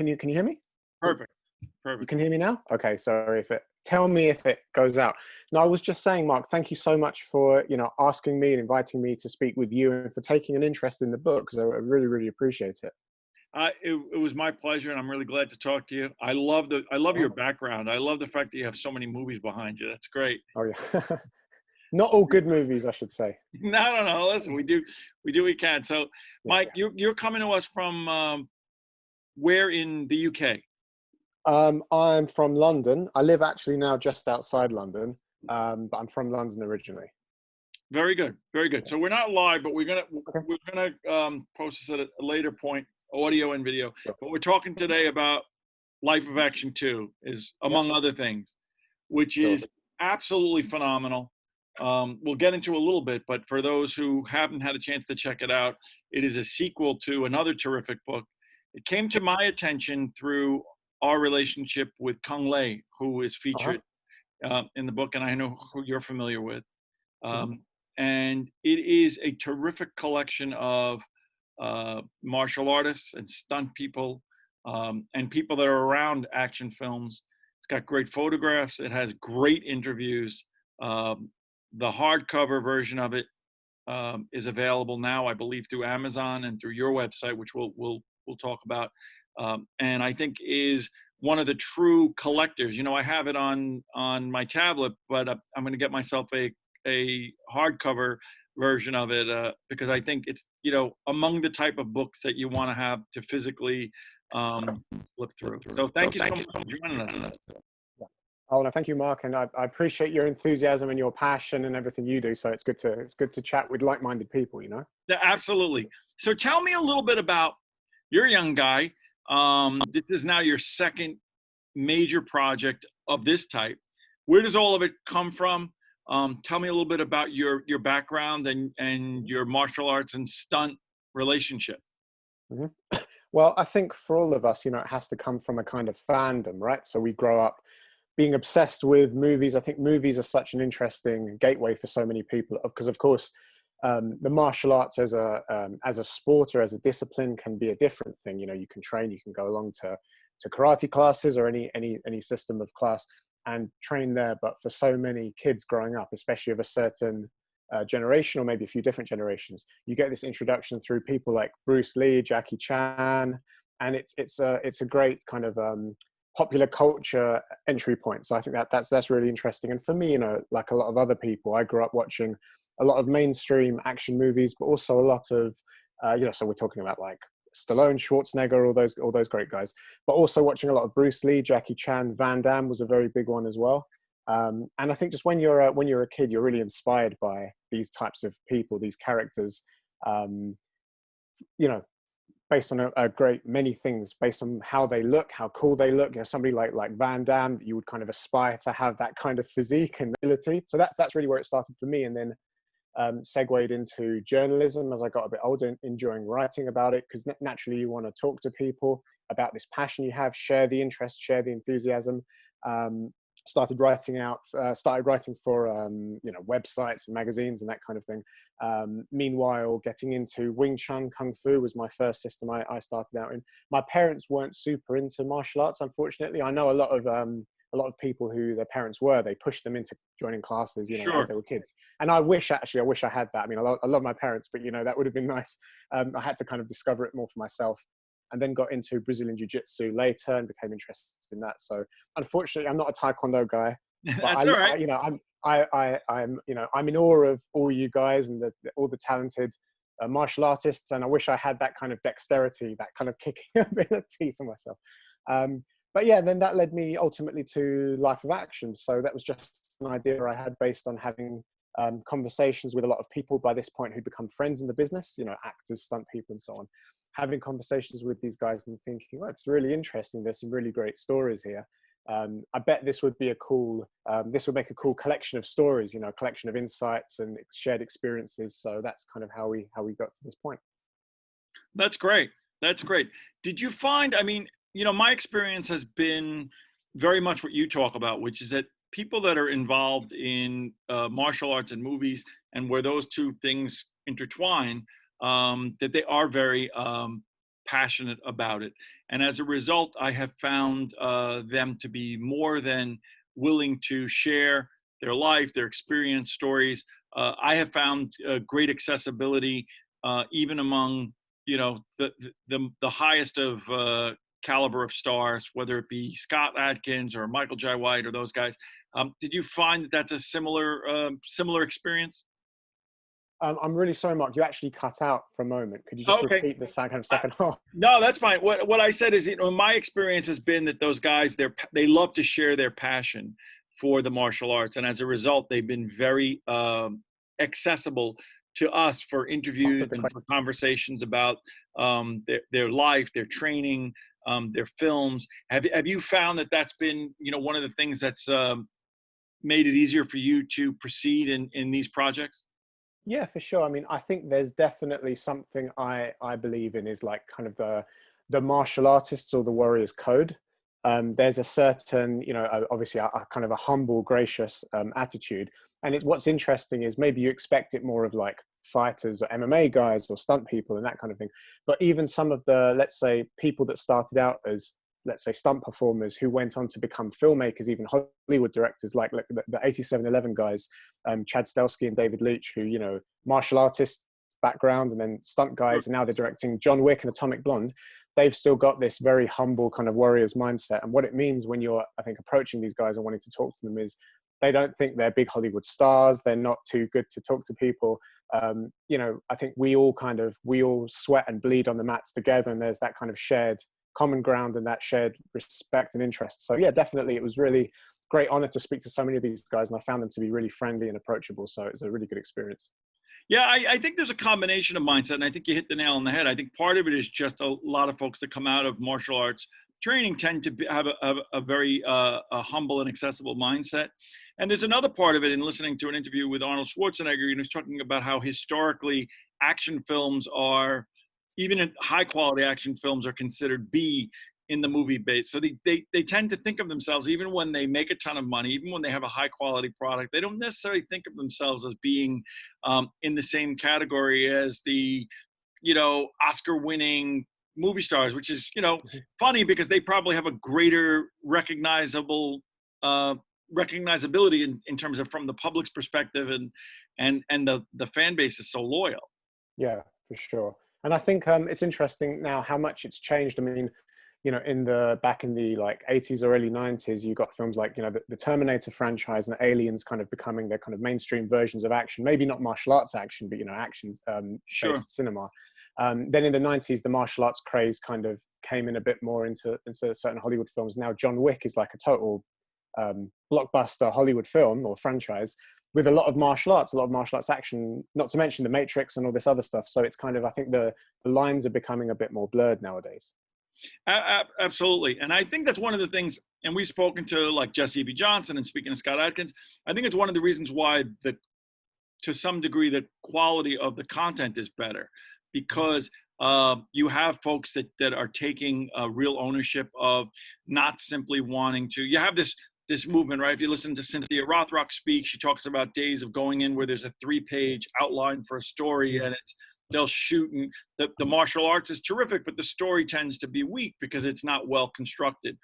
Can you hear me? Oh, Perfect. you Perfect. can hear me now? Okay, sorry if it. Tell me if it goes out. No, I was just saying, Mark. Thank you so much for asking me and inviting me to speak with you, and for taking an interest in the book, because I really really appreciate it. It was my pleasure, and I'm really glad to talk to you. I love your Oh, background. I love the fact that you have so many movies behind you. That's great. oh yeah. Not all good movies, I should say. No, no, no. Listen, we do what we can. So, Yeah. Mike, you're coming to us from where in the UK? I'm from London. I live actually now just outside London, but I'm from London originally. Very good, very good. Yeah. So we're not live, but we're gonna Okay. we're gonna post this at a later point, audio and video. Sure. But we're talking today about Life of Action 2, is Yep. among other things, which Sure. is absolutely phenomenal. We'll get into a little bit, but for those who haven't had a chance to check it out, it is a sequel to another terrific book. It came to my attention through our relationship with Kung Lei, who is Uh huh. featured in the book, and I know who you're familiar with. Hmm. Um, and it is a terrific collection of martial artists and stunt people, and people that are around action films. It's got great photographs. It has great interviews. Um, the hardcover version of it is available now, I believe, through Amazon and through your website, which we'll talk about. And I think is one of the true collectors. You know, I have it on my tablet, but I'm going to get myself a hardcover version of it because I think it's among the type of books that you want to have to physically flip through. So thank you so much for joining us today. Yeah. Oh, no, thank you, Mark, and I appreciate your enthusiasm and your passion and everything you do. So it's good to chat with like-minded people. Yeah, absolutely. So tell me a little bit about you're a young guy. This is now your second major project of this type. Where does all of it come from? Tell me a little bit about your background and your martial arts and stunt relationship. Hmm. Well, I think for all of us, it has to come from a kind of fandom, right? So we grow up being obsessed with movies. I think movies are such an interesting gateway for so many people, because of course, the martial arts as a sport or as a discipline can be a different thing. You can train, you can go along to karate classes or any system of class and train there. But for so many kids growing up, especially of a certain generation or maybe a few different generations, you get this introduction through people like Bruce Lee, Jackie Chan, and it's a great kind of popular culture entry point. So I think that's really interesting. And for me, like a lot of other people, I grew up watching a lot of mainstream action movies, but also a lot of so we're talking about like Stallone, Schwarzenegger, all those great guys, but also watching a lot of Bruce Lee, Jackie Chan, Van Damme was a very big one as well. And I think just when you're a kid, you're really inspired by these types of people, these characters, um, you know, based on a great many things, based on how they look, how cool they look. Somebody like Van Damme, you would kind of aspire to have that kind of physique and ability. So that's really where it started for me, and then segued into journalism as I got a bit older, enjoying writing about it, because naturally you want to talk to people about this passion you have, share the interest, share the enthusiasm. Um, started writing for websites and magazines and that kind of thing. Meanwhile, getting into Wing Chun Kung Fu was my first system I started out in. My parents weren't super into martial arts, unfortunately. I know a lot of people who their parents were, they pushed them into joining classes, as Sure. they were kids. And I wish I had that. I mean, I love my parents, but that would have been nice. I had to kind of discover it more for myself, and then got into Brazilian Jiu-Jitsu later and became interested in that. So unfortunately, I'm not a Taekwondo guy, but That's all right. I'm in awe of all you guys and all the talented martial artists, and I wish I had that kind of dexterity, that kind of kicking ability for myself. But yeah, then that led me ultimately to Life of Action. So that was just an idea I had based on having conversations with a lot of people by this point who become friends in the business, actors, stunt people, and so on. Having conversations with these guys and thinking, well, it's really interesting. There's some really great stories here. I bet this would be this would make a cool collection of stories, a collection of insights and shared experiences. So that's kind of how we got to this point. That's great. That's great. Did you find, I mean, my experience has been very much what you talk about, which is that people that are involved in martial arts and movies, and where those two things intertwine, that they are very passionate about it. And as a result, I have found them to be more than willing to share their life, their experience, stories. I have found great accessibility even among the highest of caliber of stars, whether it be Scott Adkins or Michael J. White or those guys. Did you find that that's a similar experience? I'm really sorry, Mark. You actually cut out for a moment. Could you just Okay. repeat the second half? No, that's fine. What I said is, my experience has been that those guys, they love to share their passion for the martial arts, and as a result, they've been very accessible to us for interviews The and question. for conversations about their life, their training, their films. Have you found that that's been one of the things that's made it easier for you to proceed in these projects? Yeah, for sure. I mean, I think there's definitely something I believe in is like kind of the martial artists or the warriors code. There's a certain, obviously a kind of a humble, gracious attitude. And it's what's interesting is maybe you expect it more of like fighters or MMA guys or stunt people and that kind of thing. But even some of the, let's say, people that started out as, let's say, stunt performers who went on to become filmmakers, even Hollywood directors, like the 8711 guys, Chad Stahelski and David Leitch, who, martial artists background and then stunt guys, and now they're directing John Wick and Atomic Blonde. They've still got this very humble kind of warriors mindset. And what it means when you're, I think, approaching these guys and wanting to talk to them is they don't think they're big Hollywood stars. They're not too good to talk to people. I think we all sweat and bleed on the mats together, and there's that kind of shared common ground and that shared respect and interest. So yeah, definitely, it was really great honor to speak to so many of these guys, and I found them to be really friendly and approachable. So it was a really good experience. Yeah, I think there's a combination of mindset, and I think you hit the nail on the head. I think part of it is just a lot of folks that come out of martial arts training tend to have a very a humble and accessible mindset. And there's another part of it in listening to an interview with Arnold Schwarzenegger. He's talking about how historically action films are, even in high quality action films, are considered B in the movie base. So they tend to think of themselves, even when they make a ton of money, even when they have a high quality product, they don't necessarily think of themselves as being in the same category as the, Oscar winning movie stars, which is, funny because they probably have a greater recognizability in terms of from the public's perspective, and the fan base is so loyal. Yeah, for sure. And I think it's interesting now how much it's changed. I mean, back in the like 80s or early 90s, you got films like, the Terminator franchise and Aliens kind of becoming their kind of mainstream versions of action, maybe not martial arts action, but, action Sure. based cinema. Then in the 90s, the martial arts craze kind of came in a bit more into certain Hollywood films. Now John Wick is like a total blockbuster Hollywood film or franchise with a lot of martial arts action, not to mention the Matrix and all this other stuff. So it's kind of, I think the lines are becoming a bit more blurred nowadays. Absolutely. And I think that's one of the things, and we've spoken to like Jesse B. Johnson and speaking to Scott Adkins, I think it's one of the reasons why to some degree, the quality of the content is better, because you have folks that are taking real ownership of not simply wanting to, you have this movement, right? If you listen to Cynthia Rothrock speak, she talks about days of going in where there's a 3-page outline for a story, and they'll shoot, and the martial arts is terrific, but the story tends to be weak because it's not well constructed.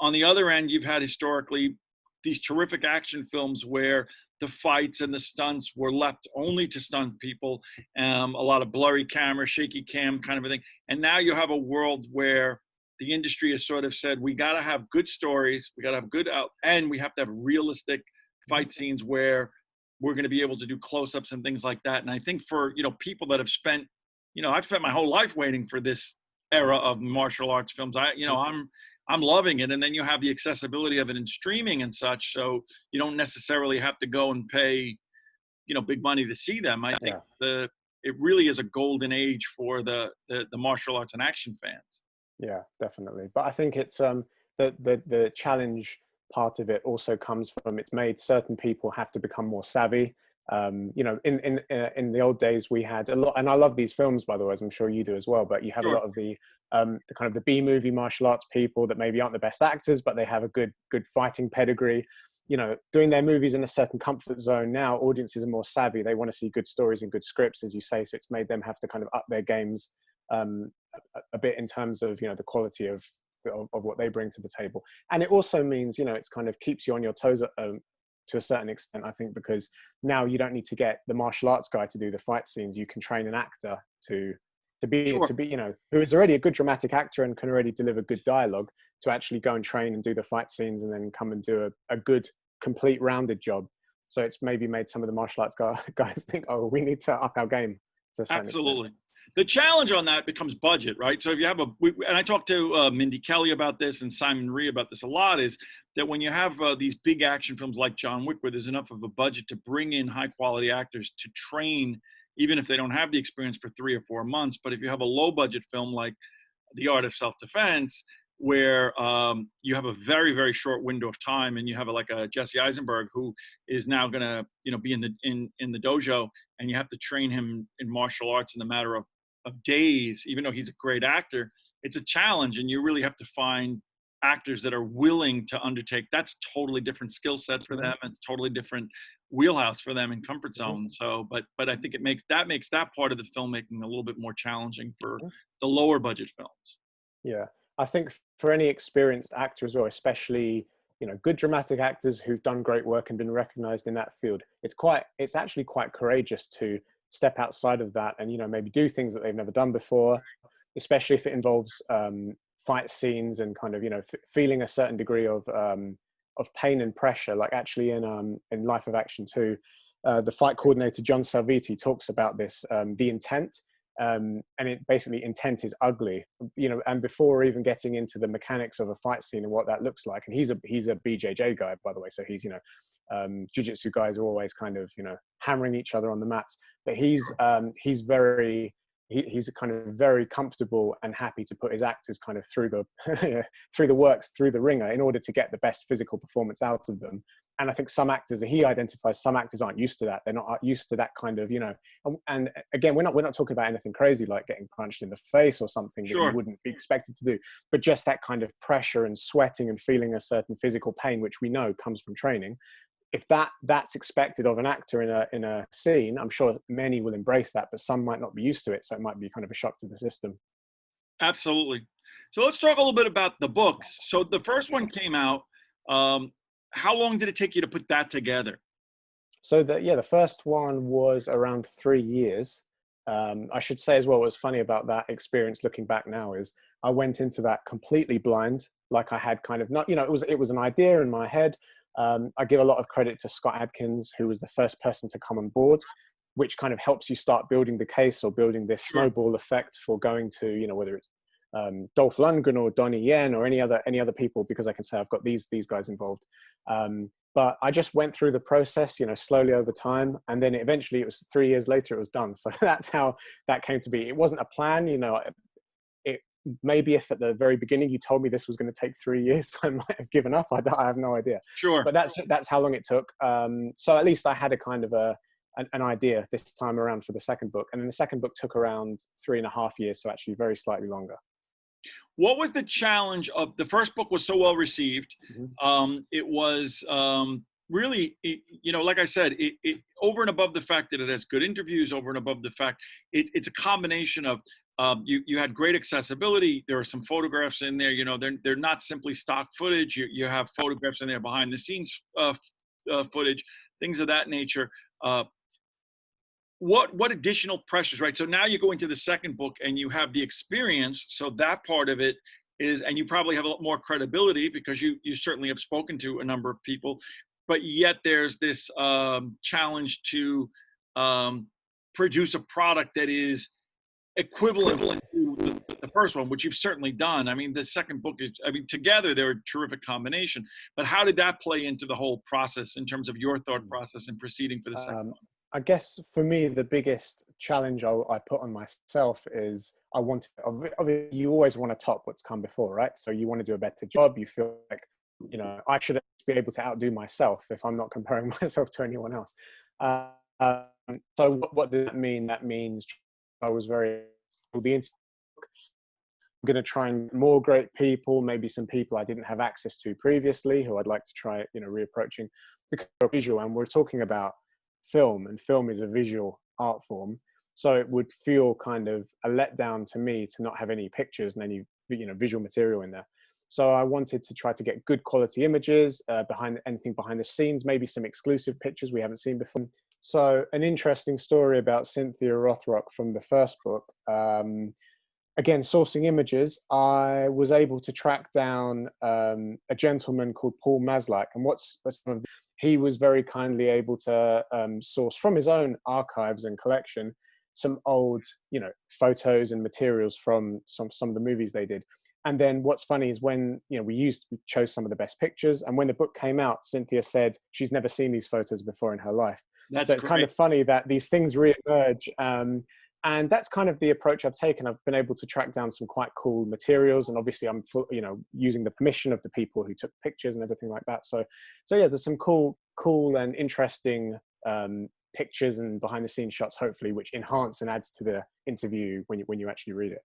On the other end, you've had historically these terrific action films where the fights and the stunts were left only to stunt people, a lot of blurry camera, shaky cam kind of a thing. And now you have a world where the industry has sort of said, we got to have good stories, we got to have good and we have to have realistic fight scenes where we're going to be able to do close-ups and things like that. And I think for, people that have spent, I've spent my whole life waiting for this era of martial arts films. I'm loving it. And then you have the accessibility of it in streaming and such. So you don't necessarily have to go and pay, big money to see them. I think it really is a golden age for the martial arts and action fans. Yeah, definitely. But I think it's the challenge part of it also comes from, it's made certain people have to become more savvy. In the old days we had a lot, and I love these films, by the way, as I'm sure you do as well, but you have a lot of the kind of the B movie martial arts people that maybe aren't the best actors, but they have a good fighting pedigree, doing their movies in a certain comfort zone. Now audiences are more savvy. They want to see good stories and good scripts, as you say. So it's made them have to kind of up their games a bit in terms of, you know, the quality of what they bring to the table. And it also means, you know, it's kind of keeps you on your toes to a certain extent, I think, because now you don't need to get the martial arts guy to do the fight scenes. You can train an actor Sure. to be, you know, who is already a good dramatic actor and can already deliver good dialogue, to actually go and train and do the fight scenes and then come and do a good, complete, rounded job. So it's maybe made some of the martial arts guys think, oh, we need to up our game to a certain extent. Absolutely. The challenge on that becomes budget, right? So if you have and I talked to Mindy Kelly about this and Simon Rhee about this a lot, is that when you have these big action films like John Wick, where there's enough of a budget to bring in high quality actors to train, even if they don't have the experience for 3 or 4 months. But if you have a low budget film like The Art of Self-Defense, where you have a very, very short window of time, and you have like a Jesse Eisenberg who is now going to, you know, be in the dojo, and you have to train him in martial arts in a matter of days. Even though he's a great actor, it's a challenge, and you really have to find actors that are willing to undertake. That's totally different skill sets for them, and totally different wheelhouse for them and comfort zone. So, but I think it makes that part of the filmmaking a little bit more challenging for the lower budget films. Yeah, I think for any experienced actor as well, especially, you know, good dramatic actors who've done great work and been recognized in that field, it's actually quite courageous to step outside of that and, you know, maybe do things that they've never done before, especially if it involves fight scenes and kind of, you know, feeling a certain degree of pain and pressure. Like actually in Life of Action 2, the fight coordinator John Salviti talks about this, the intent. And it basically, intent is ugly, you know, and before even getting into the mechanics of a fight scene and what that looks like. And he's a BJJ guy, by the way. So he's, you know, jiu-jitsu guys are always kind of, you know, hammering each other on the mats, but he's kind of very comfortable and happy to put his actors kind of through the through the works, through the ringer, in order to get the best physical performance out of them. And I think some actors, he identifies, some actors aren't used to that. They're not used to that kind of, you know, and again, we're not talking about anything crazy like getting punched in the face or something that you wouldn't be expected to do, but just that kind of pressure and sweating and feeling a certain physical pain, which we know comes from training. If that's expected of an actor in a scene, I'm sure many will embrace that, but some might not be used to it. So it might be kind of a shock to the system. Absolutely. So let's talk a little bit about the books. So the first one came out. How long did it take you to put that together? So the first one was around 3 years. I should say as well, what's funny about that experience looking back now is I went into that completely blind. Like I had kind of not, you know, it was an idea in my head. I give a lot of credit to Scott Adkins, who was the first person to come on board, which kind of helps you start building the case or building this snowball effect for going to, you know, whether it's Dolph Lundgren or Donnie Yen or any other people, because I can say I've got these guys involved. But I just went through the process, you know, slowly over time, and then eventually, it was 3 years later, it was done. So that's how that came to be. It wasn't a plan, you know. It maybe if at the very beginning you told me this was going to take 3 years, I might have given up. I have no idea. Sure. But that's how long it took. So at least I had a kind of an idea this time around for the second book, and then the second book took around 3.5 years, so actually very slightly longer. What was the challenge of the first book? Was so well received. It was really, you know, like I said, it over and above the fact that it has good interviews, over and above the fact it's a combination of you had great accessibility. There are some photographs in there. You know, they're not simply stock footage. You have photographs in there, behind the scenes footage, things of that nature. What additional pressures, right? So now you go into the second book and you have the experience. So that part of it is, and you probably have a lot more credibility because you certainly have spoken to a number of people, but yet there's this challenge to produce a product that is equivalent to the first one, which you've certainly done. I mean, the second book is, I mean, together they're a terrific combination, but how did that play into the whole process in terms of your thought process and proceeding for the second one? I guess for me, the biggest challenge I put on myself is obviously you always want to top what's come before, right? So you want to do a better job. You feel like, you know, I should be able to outdo myself if I'm not comparing myself to anyone else. So what does that mean? That means I was I'm going to try and meet more great people, maybe some people I didn't have access to previously, who I'd like to try, you know, reapproaching, because we're visual and we're talking about film, and film is a visual art form. So it would feel kind of a letdown to me to not have any pictures and any, visual material in there. So I wanted to try to get good quality images, behind anything behind the scenes, maybe some exclusive pictures we haven't seen before. So an interesting story about Cynthia Rothrock from the first book. Again, sourcing images, I was able to track down a gentleman called Paul Maslach. And he was very kindly able to source from his own archives and collection some old, photos and materials from some of the movies they did. And then what's funny is when, we chose some of the best pictures. And when the book came out, Cynthia said she's never seen these photos before in her life. That's So it's kind great. of funny that these things reemerge. And that's kind of the approach I've taken. I've been able to track down some quite cool materials, and obviously I'm using the permission of the people who took pictures and everything like that. So yeah, there's some cool and interesting pictures and behind the scenes shots, hopefully, which enhance and adds to the interview when you actually read it.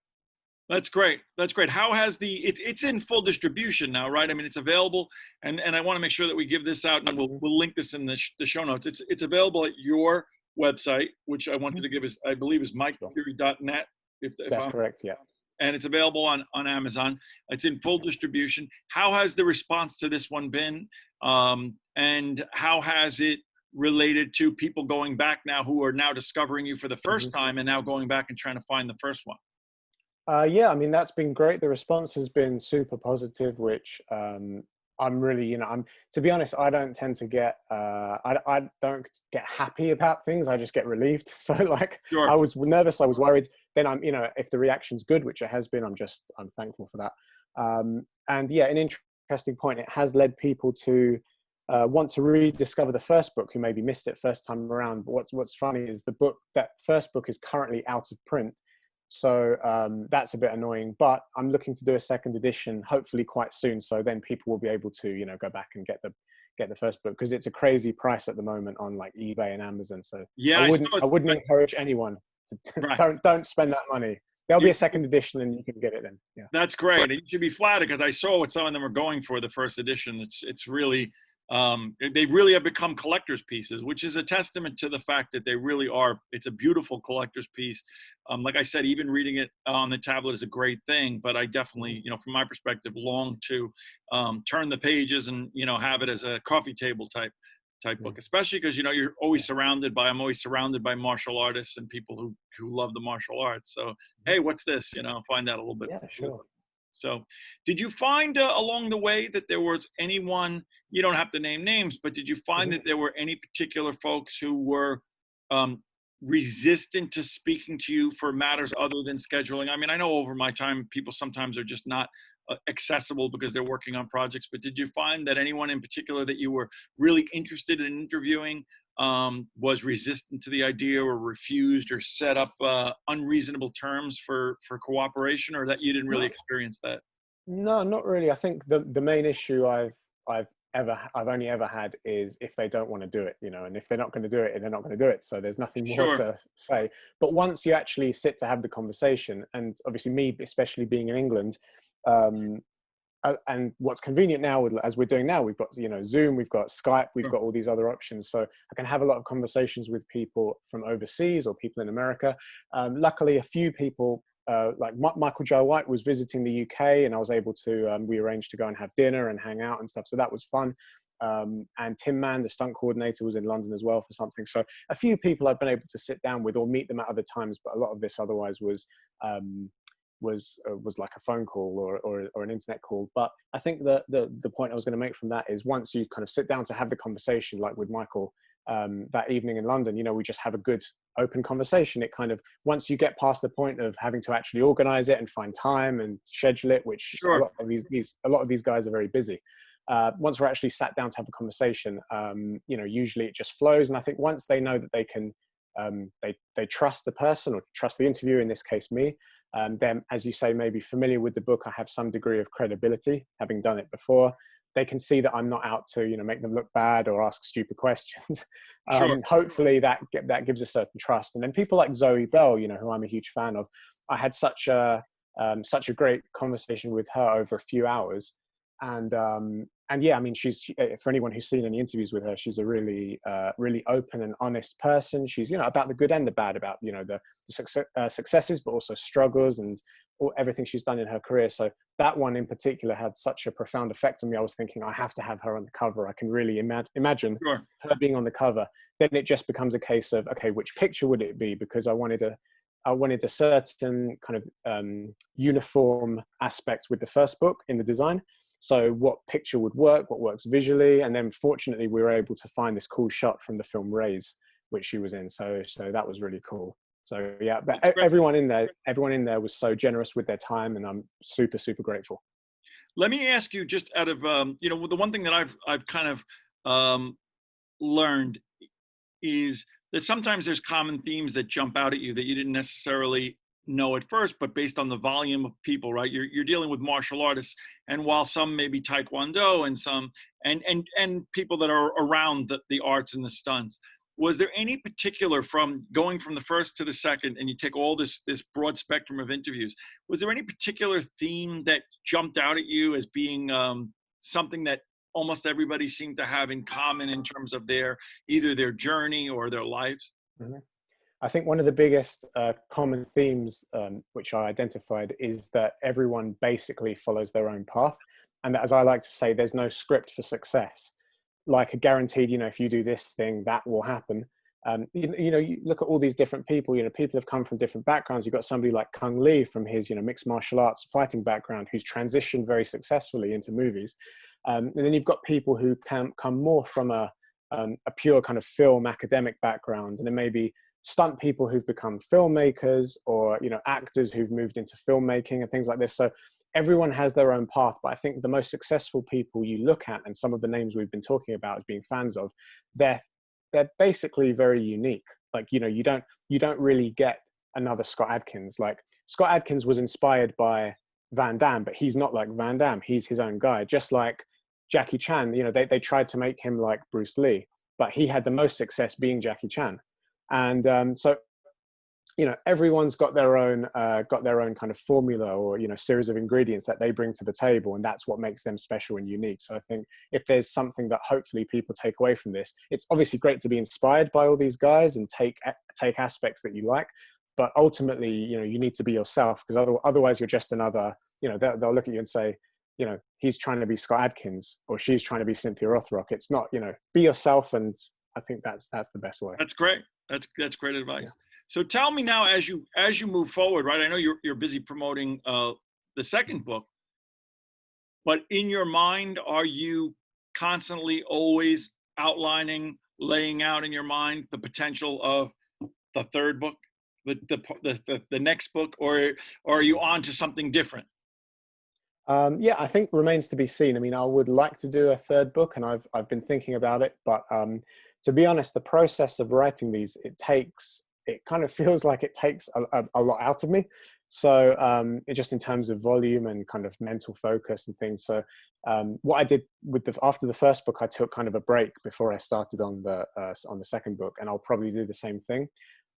That's great. That's great. How has it's in full distribution now, right? I mean, it's available, and I want to make sure that we give this out, and we'll link this in the show notes. It's available at your website, which I wanted to give is, I believe, is miketheory.net. If That's I'm correct, yeah. And it's available on Amazon. It's in full distribution. How has the response to this one been? And how has it related to people going back now who are now discovering you for the first time and now going back and trying to find the first one? Yeah, I mean, that's been great. The response has been super positive, which I'm really, to be honest, I don't tend to get, I don't get happy about things. I just get relieved. So like, Sure. I was nervous, I was worried. Then I'm, if the reaction's good, which it has been, I'm thankful for that. And yeah, an interesting point, it has led people to want to rediscover the first book who maybe missed it first time around. But what's funny is that first book is currently out of print. So that's a bit annoying, but I'm looking to do a second edition, hopefully quite soon. So then people will be able to, go back and get the first book, because it's a crazy price at the moment on like eBay and Amazon. So Yeah, I wouldn't encourage anyone to right. don't spend that money. There'll be a second edition and you can get it then. Yeah. That's great. And you should be flattered, because I saw what some of them are going for the first edition. It's really, they really have become collector's pieces, which is a testament to the fact that they really are. It's a beautiful collector's piece. Like I said, even reading it on the tablet is a great thing, but I definitely, from my perspective, long to turn the pages and, have it as a coffee table type book, especially because, I'm always surrounded by martial artists and people who love the martial arts. So, hey, what's this? Find out a little bit. Yeah, sure. So did you find along the way that there was anyone, you don't have to name names, but did you find that there were any particular folks who were resistant to speaking to you for matters other than scheduling? I mean, I know over my time, people sometimes are just not accessible because they're working on projects, but did you find that anyone in particular that you were really interested in interviewing was resistant to the idea, or refused, or set up unreasonable terms for cooperation, or that you didn't really experience that? No, not really. I think the main issue I've only ever had is if they don't want to do it, and if they're not going to do it, they're not going to do it. So there's nothing more Sure. to say. But once you actually sit to have the conversation, and obviously me, especially being in England, and what's convenient now, as we're doing now, we've got Zoom, we've got Skype, we've got all these other options. So I can have a lot of conversations with people from overseas or people in America. Luckily, a few people, like Michael Joe White was visiting the UK, and I was able to, we arranged to go and have dinner and hang out and stuff. So that was fun. And Tim Mann, the stunt coordinator, was in London as well for something. So a few people I've been able to sit down with or meet them at other times, but a lot of this otherwise was like a phone call or an internet call. But I think that the point I was going to make from that is, once you kind of sit down to have the conversation, like with Michael that evening in London, we just have a good open conversation. It kind of, once you get past the point of having to actually organize it and find time and schedule it, which Sure. a lot of these guys are very busy. Once we're actually sat down to have a conversation, usually it just flows. And I think once they know that they can, they trust the person or trust the interviewer, in this case me, then, as you say, maybe familiar with the book, I have some degree of credibility, having done it before. They can see that I'm not out to, make them look bad or ask stupid questions. Sure. Hopefully that gives a certain trust. And then people like Zoe Bell, who I'm a huge fan of, I had such a great conversation with her over a few hours. And yeah, I mean, for anyone who's seen any interviews with her, she's a really really open and honest person. She's, you know, about the good and the bad, about, you know, the successes, but also struggles and everything she's done in her career. So that one in particular had such a profound effect on me. I was thinking, I have to have her on the cover. I can really imagine Sure. her being on the cover. Then it just becomes a case of, okay, which picture would it be? Because I wanted a certain kind of uniform aspect with the first book in the design. So what picture would work, what works visually. And then fortunately, we were able to find this cool shot from the film Raise, which she was in. So that was really cool. So yeah, but everyone in there was so generous with their time, and I'm super, super grateful. Let me ask you, just out of you know, the one thing that I've kind of learned is that sometimes there's common themes that jump out at you that you didn't necessarily know at first, but based on the volume of people, right? You're dealing with martial artists, and while some may be Taekwondo and some and people that are around the arts and the stunts, was there any particular, from going from the first to the second, and you take all this broad spectrum of interviews, was there any particular theme that jumped out at you as being something that almost everybody seemed to have in common in terms of either their journey or their lives? Mhm. I think one of the biggest common themes, which I identified, is that everyone basically follows their own path. And that, as I like to say, there's no script for success. Like a guaranteed, you know, if you do this thing, that will happen. You know, you look at all these different people, you know, people have come from different backgrounds. You've got somebody like Kung Lee from his, you know, mixed martial arts fighting background, who's transitioned very successfully into movies. And then you've got people who can come more from a pure kind of film academic background, and then maybe stunt people who've become filmmakers, or, you know, actors who've moved into filmmaking and things like this. So everyone has their own path, but I think the most successful people you look at, and some of the names we've been talking about as being fans of, they're basically very unique. Like, you know, you don't really get another Scott Adkins. Like, Scott Adkins was inspired by Van Damme, but he's not like Van Damme. He's his own guy. Just like Jackie Chan, you know, they tried to make him like Bruce Lee, but he had the most success being Jackie Chan. And so, you know, everyone's got their own kind of formula, or, you know, series of ingredients that they bring to the table, and that's what makes them special and unique. So I think if there's something that hopefully people take away from this, it's obviously great to be inspired by all these guys and take aspects that you like, but ultimately, you know, you need to be yourself, because otherwise you're just another, you know, they'll look at you and say, you know, he's trying to be Scott Adkins, or she's trying to be Cynthia Rothrock. It's not, you know, be yourself. And I think that's the best way. That's great. That's great advice. Yeah. So tell me now, as you move forward, right? I know you're busy promoting the second book, but in your mind, are you constantly always outlining, laying out in your mind the potential of the third book, the next book, or are you on to something different? Yeah, I think remains to be seen. I mean, I would like to do a third book, and I've been thinking about it. But to be honest, the process of writing these, it kind of feels like it takes a lot out of me. So it just, in terms of volume and kind of mental focus and things. So what I did after the first book, I took kind of a break before I started on the second book, and I'll probably do the same thing.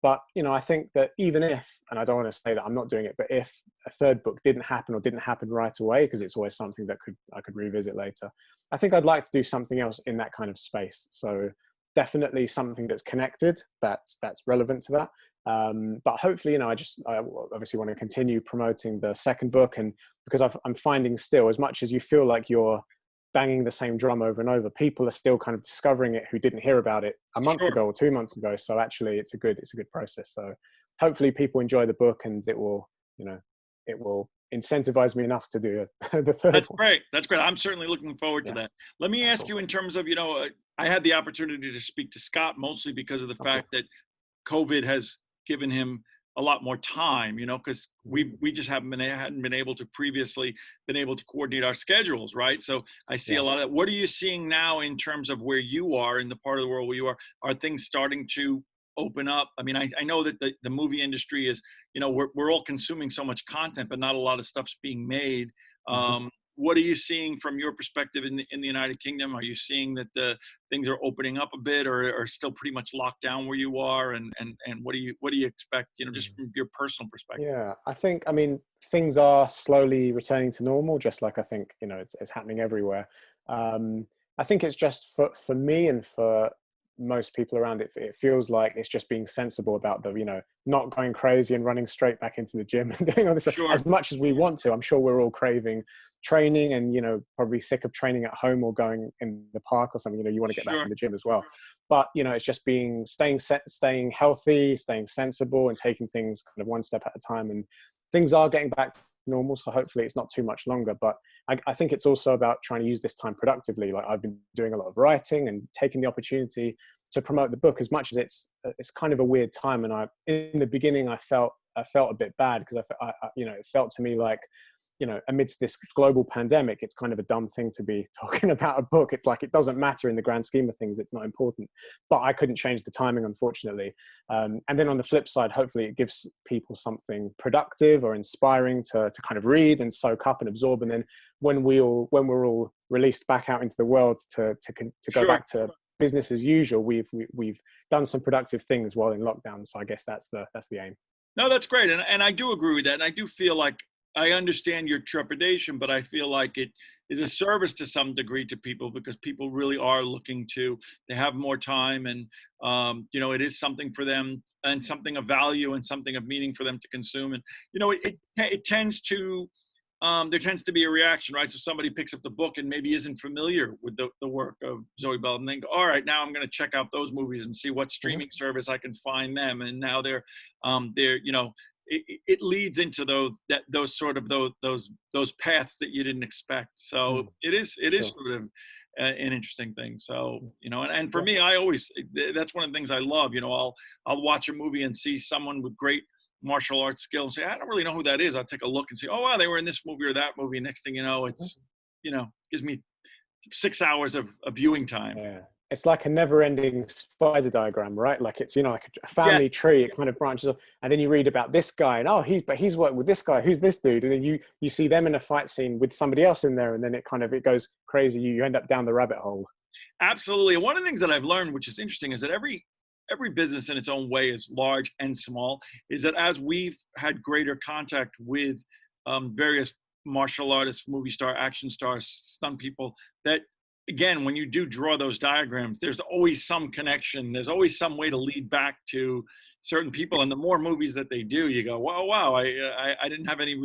But, you know, I think that even if, and I don't want to say that I'm not doing it, but if a third book didn't happen, or didn't happen right away, because it's always something that I could revisit later, I think I'd like to do something else in that kind of space. So definitely something that's connected, that's relevant to that. But hopefully, you know, I obviously want to continue promoting the second book, and because I'm finding still, as much as you feel like you're banging the same drum over and over, people are still kind of discovering it who didn't hear about it a month Sure. ago or 2 months ago. So actually, it's a good process. So hopefully people enjoy the book, and it will, you know, it will incentivize me enough to do the third That's one. great. That's great. I'm certainly looking forward to Yeah. that. Let me Oh, ask cool. you, in terms of, you know, I had the opportunity to speak to Scott, mostly because of the Oh, cool. fact that COVID has given him a lot more time, you know, because Mhm. we just hadn't been able to previously been able to coordinate our schedules, right? So I see a Yeah. lot of that. What are you seeing now in terms of where you are, in the part of the world where you are? Are things starting to open up? I mean, I know that the movie industry is, you know, we're all consuming so much content, but not a lot of stuff's being made. Mhm. what are you seeing from your perspective in the United Kingdom? Are you seeing that things are opening up a bit, or still pretty much locked down where you are? And what do you expect? You know, just from your personal perspective. Yeah, I think, I mean, things are slowly returning to normal, just like I think, it's happening everywhere. I think it's just for me and for most people around it, it feels like it's just being sensible about not going crazy and running straight back into the gym and doing all this Sure, as much as we want to. I'm sure we're all craving training and, probably sick of training at home or going in the park or something. You want to get back sure, in the gym as well. But it's just staying healthy, staying sensible, and taking things kind of one step at a time. And things are getting back to normal, so hopefully it's not too much longer. But I think it's also about trying to use this time productively. Like, I've been doing a lot of writing and taking the opportunity to promote the book, as much as it's kind of a weird time. And in the beginning I felt a bit bad, because it felt to me like, amidst this global pandemic, it's kind of a dumb thing to be talking about a book. It's like, it doesn't matter in the grand scheme of things. It's not important. But I couldn't change the timing, unfortunately. And then on the flip side, hopefully it gives people something productive or inspiring to kind of read and soak up and absorb. And then when we're all released back out into the world to go sure. back to business as usual, we've done some productive things while in lockdown. So I guess that's the aim. No, that's great, and I do agree with that, and I do feel like I understand your trepidation, but I feel like it is a service to some degree to people, because people really are looking to, they have more time, and it is something for them, and something of value and something of meaning for them to consume. And it tends to, there tends to be a reaction, right? So somebody picks up the book and maybe isn't familiar with the work of Zoe Bell, and then go, all right, now I'm going to check out those movies and see what streaming service I can find them. And now it leads into those paths that you didn't expect. So Mm, it is sure. sort of an interesting thing. So and for Yeah. me, that's one of the things I love. I'll watch a movie and see someone with great martial arts skill and say, I don't really know who that is. I'll take a look and say, oh wow, they were in this movie or that movie. Next thing you know, it's gives me 6 hours of viewing time. Yeah. It's like a never-ending spider diagram, right? Like, it's, like a Yes, family tree. It kind of branches off, and then you read about this guy, and he's worked with this guy. Who's this dude? And then you see them in a fight scene with somebody else in there, and then it goes crazy. You end up down the rabbit hole. absolutely. And one of the things that I've learned, which is interesting, is that every business in its own way is large and small, is that as we've had greater contact with various martial artists, movie star, action stars, stunt people, that again, when you do draw those diagrams, there's always some connection. There's always some way to lead back to certain people. And the more movies that they do, you go, wow, I didn't have any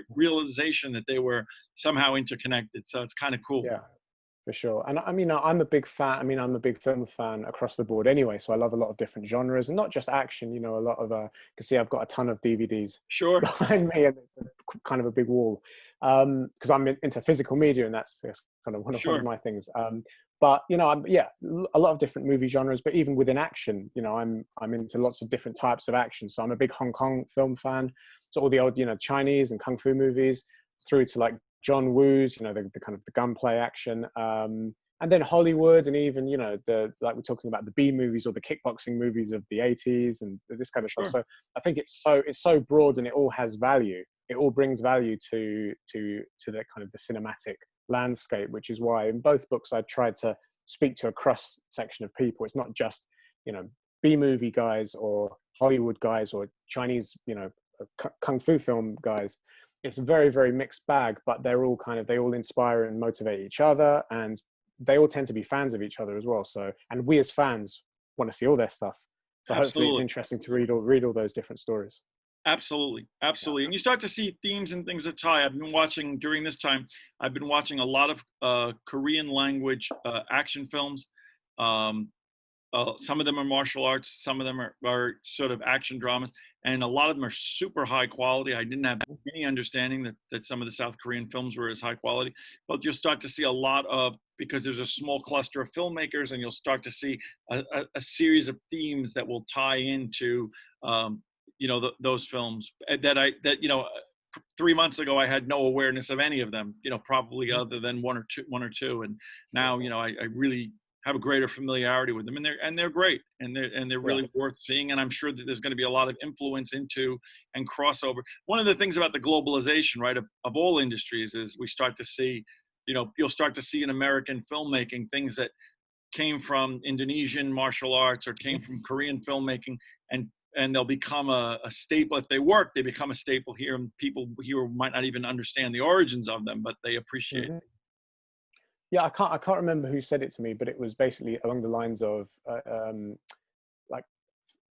realization that they were somehow interconnected. So it's kind of cool. Yeah. For sure. And I mean, I'm a big fan. I mean, I'm a big film fan across the board anyway. So I love a lot of different genres, and not just action, a lot of, you can see I've got a ton of DVDs Sure, behind me, and it's kind of a big wall. Because I'm into physical media, and that's kind of one of sure, my things. But, a lot of different movie genres, but even within action, I'm into lots of different types of action. So I'm a big Hong Kong film fan. So all the old, Chinese and Kung Fu movies, through to like John Woo's, the kind of the gunplay action, and then Hollywood, and even like we're talking about the B movies or the kickboxing movies of the '80s and this kind of stuff. sure. So I think it's so broad, and it all has value. It all brings value to the kind of the cinematic landscape, which is why in both books I tried to speak to a cross section of people. It's not just B movie guys or Hollywood guys or Chinese kung fu film guys. It's a very, very mixed bag, but they all inspire and motivate each other, and they all tend to be fans of each other as well. So, and we as fans want to see all their stuff. So hopefully it's Absolutely. interesting to read all those different stories. Absolutely, Yeah. absolutely, and you start to see themes and things that tie. I've been watching during this time. I've been watching a lot of Korean language action films. Um, some of them are martial arts, some of them are sort of action dramas, and a lot of them are super high quality. I didn't have any understanding that some of the South Korean films were as high quality, but you'll start to see a lot of, because there's a small cluster of filmmakers, and you'll start to see a series of themes that will tie into those films that 3 months ago I had no awareness of any of them, probably other than one or two, and now I really have a greater familiarity with them, and they're great, and they're Yeah. really worth seeing. And I'm sure that there's going to be a lot of influence into and crossover. One of the things about the globalization, right, of all industries is we start to see, you'll start to see in American filmmaking things that came from Indonesian martial arts or came from Korean filmmaking, and they'll become a staple. If they work, they become a staple here, and people here might not even understand the origins of them, but they appreciate. Hmm. Yeah, I can't remember who said it to me, but it was basically along the lines of like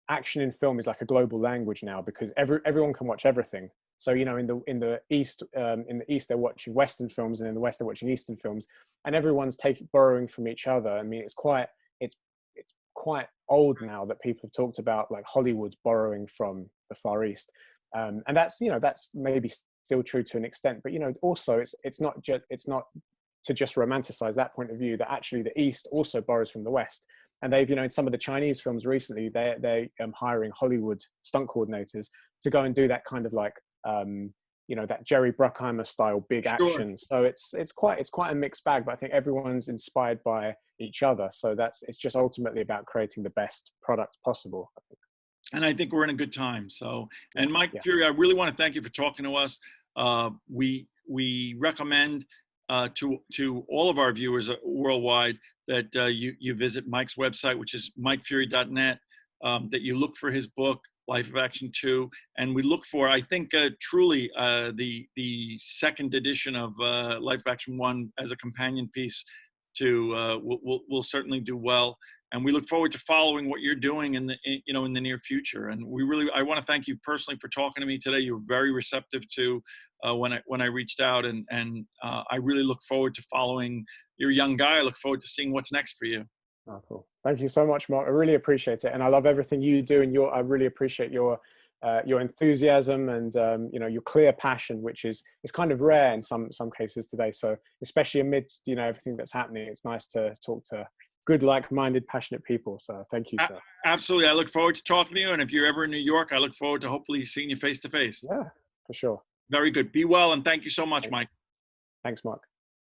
action in film is like a global language now because everyone can watch everything. So in the East they're watching Western films, and in the West they're watching Eastern films, and everyone's taking borrowing from each other. I mean, it's it's quite old now that people have talked about like Hollywood borrowing from the Far East, and that's maybe still true to an extent. But also it's not to just romanticize that point of view, that actually the East also borrows from the West. And they've, in some of the Chinese films recently, they're hiring Hollywood stunt coordinators to go and do that kind of like, that Jerry Bruckheimer style big Sure. action. So it's quite a mixed bag, but I think everyone's inspired by each other. So it's just ultimately about creating the best product possible, I think. And I think we're in a good time. So, Yeah, and Mike yeah, Fury, I really want to thank you for talking to us. We recommend to all of our viewers worldwide that you visit Mike's website, which is mikefury.net. That you look for his book, Life of Action 2, and we look for, I think, truly the second edition of Life of Action 1 as a companion piece to will certainly do well. And we look forward to following what you're doing in the near future. And I want to thank you personally for talking to me today. You were very receptive to when I reached out, and I really look forward to following. You're a young guy. I look forward to seeing what's next for you. oh, cool. Thank you so much, Mark. I really appreciate it, and I love everything you do. And I really appreciate your enthusiasm and your clear passion, which is kind of rare in some cases today. So especially amidst everything that's happening, it's nice to talk to good, like-minded, passionate people. So thank you, sir. Absolutely. I look forward to talking to you. And if you're ever in New York, I look forward to hopefully seeing you face to face. Yeah, for sure. Very good. Be well. And thank you so much, Thanks. Mike. Thanks, Mark.